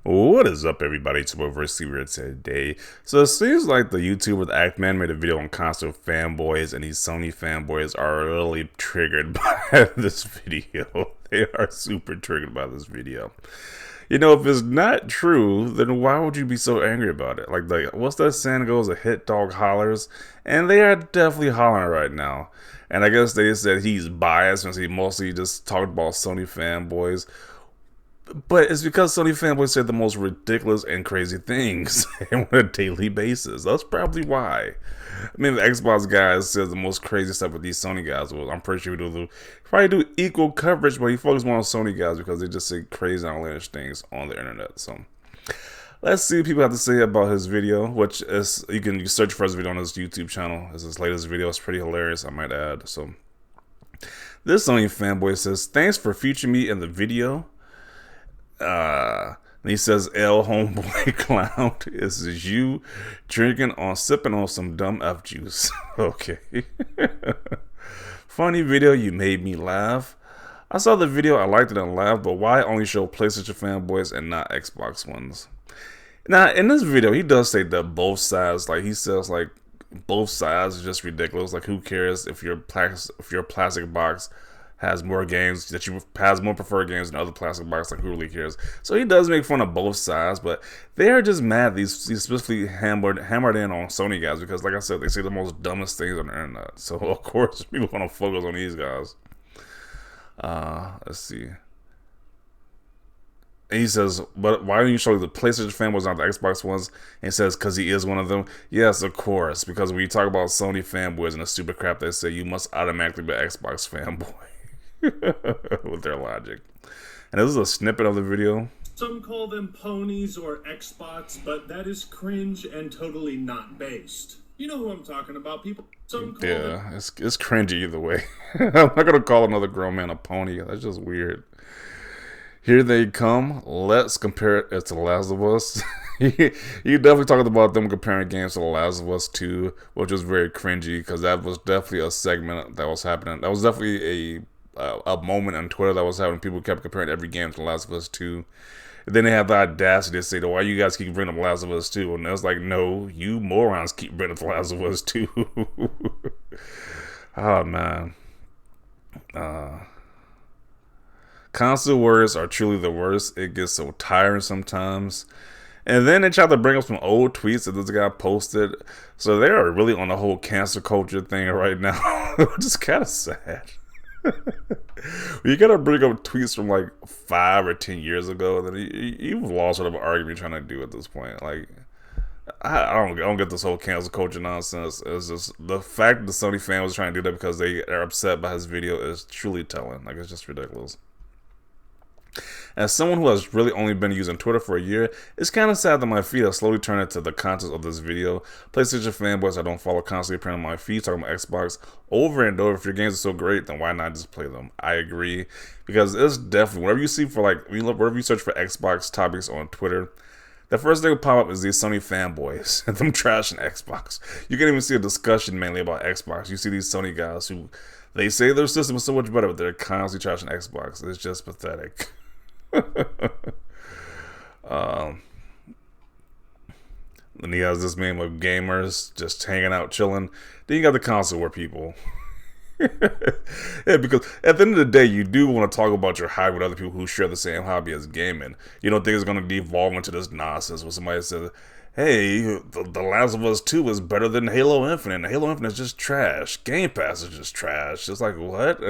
What is up, everybody? It's your boy here today. So it seems like the YouTuber the Act Man made a video on console fanboys, and these Sony fanboys are really triggered by this video. They are super triggered by this video. You know, if it's not true, then why would you be so angry about it? Like what's that saying goes? A hit dog hollers, and they are definitely hollering right now. And I guess they said he's biased since he mostly just talked about Sony fanboys. But it's because Sony fanboys say the most ridiculous and crazy things on a daily basis. That's probably why. I mean, the Xbox guys says the most crazy stuff with these Sony guys. Well, I'm pretty sure probably do equal coverage, but he focuses more on Sony guys because they just say crazy and outlandish things on the internet. So let's see what people have to say about his video, which is you search for his video on his YouTube channel. It's his latest video. It's pretty hilarious, I might add. So this Sony fanboy says, "Thanks for featuring me in the video." And he says, "L homeboy clown, this is you sipping on some dumb F juice." Okay. "Funny video, you made me laugh. I saw the video, I liked it and laughed, but why only show PlayStation fanboys and not Xbox ones?" Now, in this video, he does say that both sides, like he says, like both sides are just ridiculous. Like, who cares if your plastic box has more games has more preferred games than other plastic boxes? Like, who really cares? So he does make fun of both sides, but they are just mad. These specifically hammered in on Sony guys because, like I said, they say the most dumbest things on the internet. So of course people want to focus on these guys. Let's see. And he says, "But why don't you show the PlayStation fanboys, not the Xbox ones?" And he says, "Because he is one of them." Yes, of course. Because when you talk about Sony fanboys and the stupid crap they say, you must automatically be an Xbox fanboy. With their logic. And this is a snippet of the video. "Some call them ponies or Xbox, but that is cringe and totally not based. You know who I'm talking about, people. Some call them." It's cringy either way. I'm not gonna call another grown man a pony. That's just weird. "Here they come. Let's compare it to The Last of Us." You definitely talked about them comparing games to The Last of Us 2, which was very cringy because that was definitely a segment that was happening. That was definitely a moment on Twitter that was happening. People kept comparing every game to The Last of Us 2. And then they have the audacity to say, "Why you guys keep bringing up The Last of Us 2?" And I was like, "No, you morons keep bringing up The Last of Us 2. Oh, man. Console words are truly the worst. It gets so tiring sometimes. And then they try to bring up some old tweets that this guy posted. So they are really on the whole cancel culture thing right now. Which is kind of sad. You gotta bring up tweets from like 5 or 10 years ago, then you've lost whatever argument you're trying to do at this point. Like, I don't get this whole cancel culture nonsense. It's just the fact that the Sony fan was trying to do that because they are upset by his video is truly telling. Like, it's just ridiculous. As someone who has really only been using Twitter for a year, it's kind of sad that my feed has slowly turned into the content of this video. PlayStation fanboys I don't follow constantly appearing on my feed talking about Xbox over and over. If your games are so great, then why not just play them? I agree, because it's definitely, whenever you see for like, whenever you search for Xbox topics on Twitter, the first thing will pop up is these Sony fanboys and them trashing Xbox. You can't even see a discussion mainly about Xbox. You see these Sony guys who, they say their system is so much better, but they're constantly trashing Xbox. It's just pathetic. And he has this meme of gamers just hanging out, chilling. Then you got the console war people. Yeah, because at the end of the day, you do want to talk about your hobby with other people who share the same hobby as gaming. You don't think it's going to devolve into this nonsense where somebody says, "Hey, the Last of Us 2 is better than Halo Infinite. Halo Infinite is just trash. Game Pass is just trash." It's like, what?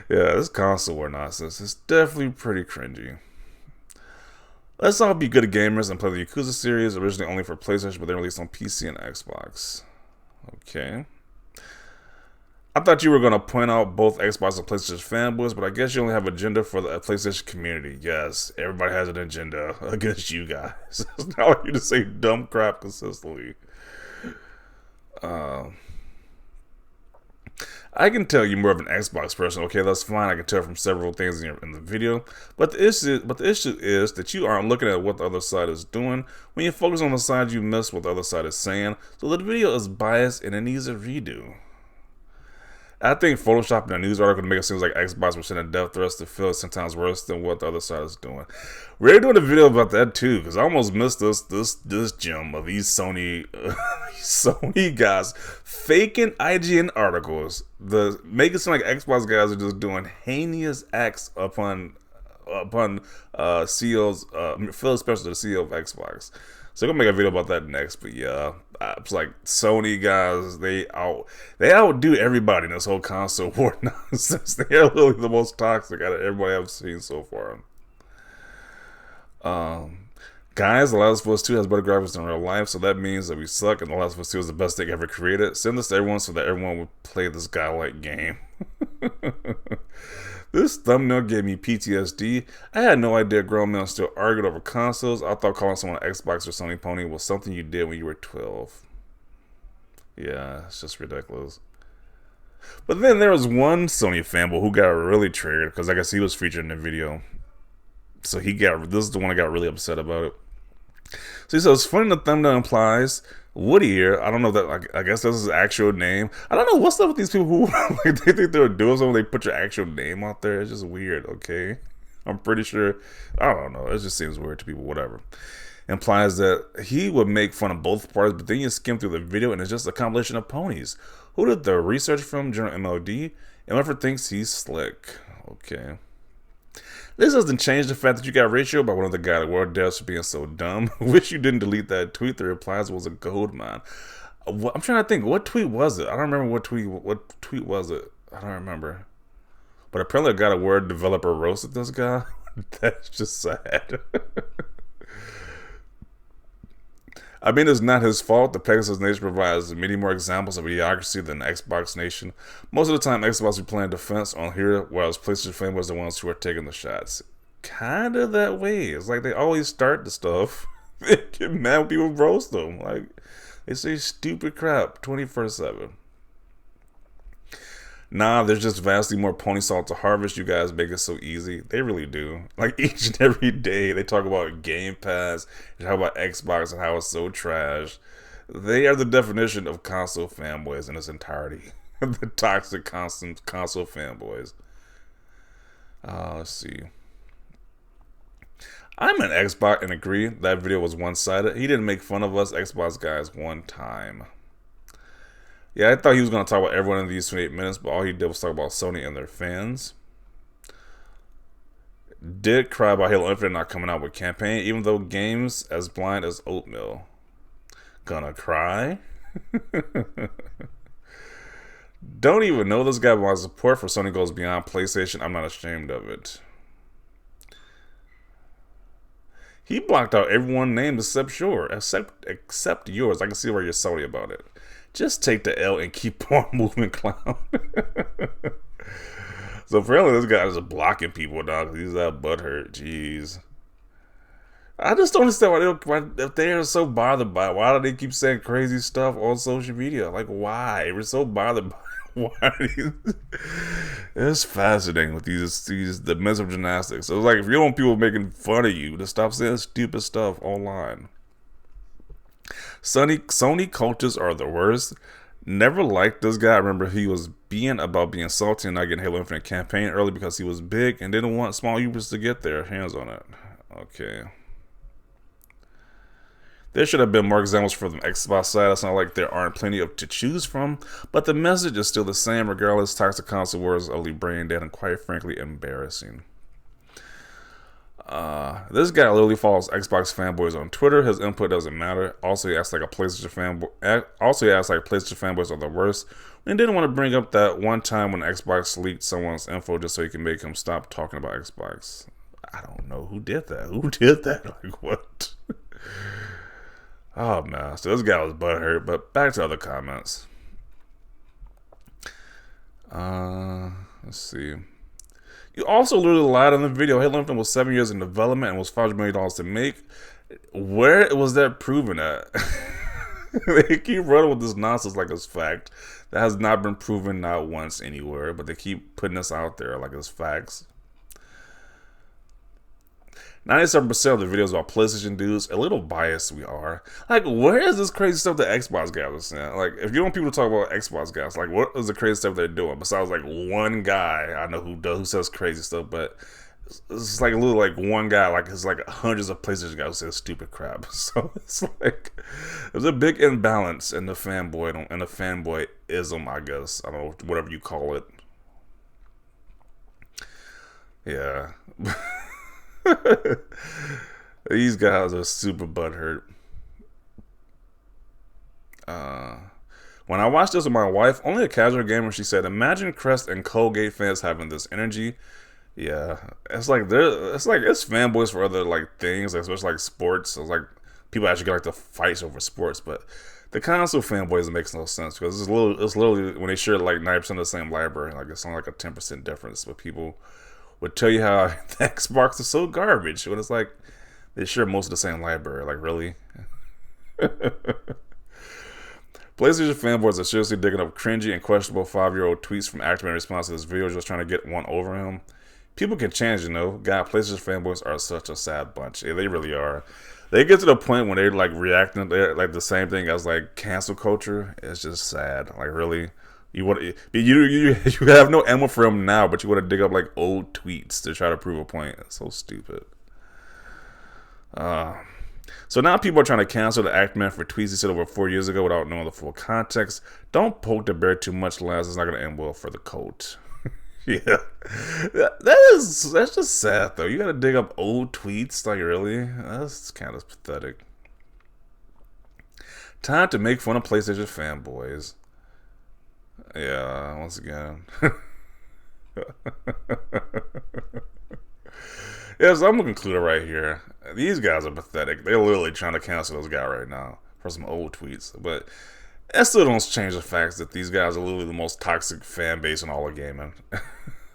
Yeah, this console war nonsense is definitely pretty cringy. Let's all be good gamers and play the Yakuza series, originally only for PlayStation, but then released on PC and Xbox. Okay. I thought you were going to point out both Xbox and PlayStation fanboys, but I guess you only have an agenda for the PlayStation community. Yes, everybody has an agenda against you guys. It's not like you just say dumb crap consistently. I can tell you're more of an Xbox person. Okay, that's fine. I can tell from several things in the video. But the issue is that you aren't looking at what the other side is doing. When you focus on the side, you miss what the other side is saying. So the video is biased and it needs a redo. I think photoshopping a news article to make it seem like Xbox was sending death threats to Phil is sometimes worse than what the other side is doing. We're doing a video about that too, because I almost missed this gem of these Sony guys faking IGN articles, making it seem like Xbox guys are just doing heinous acts upon CEOs, Phil Spencer, the CEO of Xbox. So I'm gonna make a video about that next. But yeah, it's like Sony guys, they outdo everybody in this whole console war nonsense. They are literally the most toxic out of everybody I've seen so far. Guys, The Last of Us 2 has better graphics than real life, so that means that we suck, and The Last of Us 2 is the best thing ever created. Send this to everyone so that everyone would play this godlike game. This thumbnail gave me PTSD. I had no idea grown men still argued over consoles. I thought calling someone an Xbox or Sony pony was something you did when you were 12. Yeah, it's just ridiculous. But then there was one Sony fanboy who got really triggered because I guess he was featured in the video. So this is the one I got really upset about it. So he says, funny the thumbnail implies Woody here. I don't know that. I guess that's his actual name. I don't know what's up with these people who like they think they're doing something. They put your actual name out there. It's just weird. Okay, I'm pretty sure. I don't know. It just seems weird to people. Whatever. Implies that he would make fun of both parties, but then you skim through the video and it's just a compilation of ponies. Who did the research from? General MLD. MFR thinks he's slick. Okay. This doesn't change the fact that you got ratioed by one of the God of War devs for being so dumb. Wish you didn't delete that tweet. The replies was a gold mine. I'm trying to think. What tweet was it? I don't remember what tweet was it. I don't remember. But apparently a God of War developer roasted this guy. That's just sad. I mean, it's not his fault. The Pegasus Nation provides many more examples of idiocracy than the Xbox Nation. Most of the time, Xbox is playing defense on here, whereas PlayStation fanboys are the ones who are taking the shots. Kind of that way. It's like they always start the stuff. They get mad when people roast them. Like, they say stupid crap 24/7. Nah, there's just vastly more pony salt to harvest. You guys make it so easy. They really do. Like each and every day, they talk about Game Pass, they talk about Xbox and how it's so trash. They are the definition of console fanboys in its entirety. The toxic console fanboys. Let's see. I'm an Xbox and agree that video was one-sided. He didn't make fun of us Xbox guys one time. Yeah, I thought he was going to talk about everyone in these 28 minutes, but all he did was talk about Sony and their fans. Did cry about Halo Infinite not coming out with campaign, even though games as blind as oatmeal. Gonna cry? Don't even know this guy, but my support for Sony goes beyond PlayStation. I'm not ashamed of it. He blocked out everyone named except yours. Except yours. I can see where you're salty about it. Just take the L and keep on moving, clown. So apparently this guy is blocking people, dog. He's that butthurt. Jeez. I just don't understand why if they are so bothered by it, why do they keep saying crazy stuff on social media? Like, why? We're so bothered by it. Why? It's fascinating with the mental gymnastics. So it's like if you don't want people making fun of you, to stop saying stupid stuff online. Sony coaches are the worst. Never liked this guy. I remember he was being salty and not getting Halo Infinite campaign early because he was big and didn't want small users to get their hands on it. Okay. There should have been more examples for the Xbox side. It's not like there aren't plenty to choose from, but the message is still the same regardless. Toxic console wars are brain dead and quite frankly embarrassing. This guy literally follows Xbox fanboys on Twitter. His input doesn't matter. Also, he acts like a PlayStation fanboy. PlayStation fanboys are the worst. And didn't want to bring up that one time when Xbox leaked someone's info just so he can make him stop talking about Xbox. I don't know who did that. Who did that? Like what? Oh man. So this guy was butthurt. But back to other comments. Let's see. You also literally lied on the video. Halo Infinite was 7 years in development and was $500 million to make. Where was that proven at? They keep running with this nonsense like it's fact. That has not been proven not once anywhere, but they keep putting this out there like it's facts. 97% of the videos about PlayStation dudes, a little biased we are. Like, where is this crazy stuff that Xbox guys are saying? Like, if you want people to talk about Xbox guys, like, what is the crazy stuff they're doing? Besides, like, one guy I know who says crazy stuff, but it's like a little, like, one guy, like, it's like hundreds of PlayStation guys who say stupid crap. So it's like, there's a big imbalance in the fanboyism, I guess. I don't know, whatever you call it. Yeah. These guys are super butthurt. When I watched this with my wife, only a casual gamer, she said, "Imagine Crest and Colgate fans having this energy." Yeah, it's like it's fanboys for other like things, especially like sports. It's like people actually get like the fights over sports, but the console fanboys, it makes no sense because it's literally when they share like 90% of the same library, like it's only like a 10% difference. But people would tell you how the Xbox is so garbage when it's like they share most of the same library. Like, really? PlayStation fanboys are seriously digging up cringy and questionable 5-year-old tweets from Activision in response to this video, just trying to get one over him. People can change, you know. God, PlayStation fanboys are such a sad bunch. Yeah, they really are. They get to the point when they're like reacting to like the same thing as like cancel culture. It's just sad. Like, really, you have no ammo for them now, but you want to dig up like old tweets to try to prove a point. It's so stupid. So now people are trying to cancel the Actman for tweets he said over 4 years ago without knowing the full context. Don't poke the bear too much, lads. It's not going to end well for the cult. Yeah, that's just sad though. You got to dig up old tweets, like, really? That's kind of pathetic. Time to make fun of PlayStation fanboys. Yeah, once again. Yeah, so I'm gonna conclude it right here. These guys are pathetic. They're literally trying to cancel this guy right now for some old tweets. But that still don't change the facts that these guys are literally the most toxic fan base in all of gaming.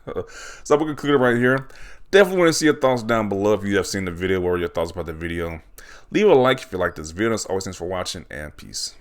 So I'm gonna conclude it right here. Definitely want to see your thoughts down below if you have seen the video. What were your thoughts about the video? Leave a like if you like this video. As always, thanks for watching, and peace.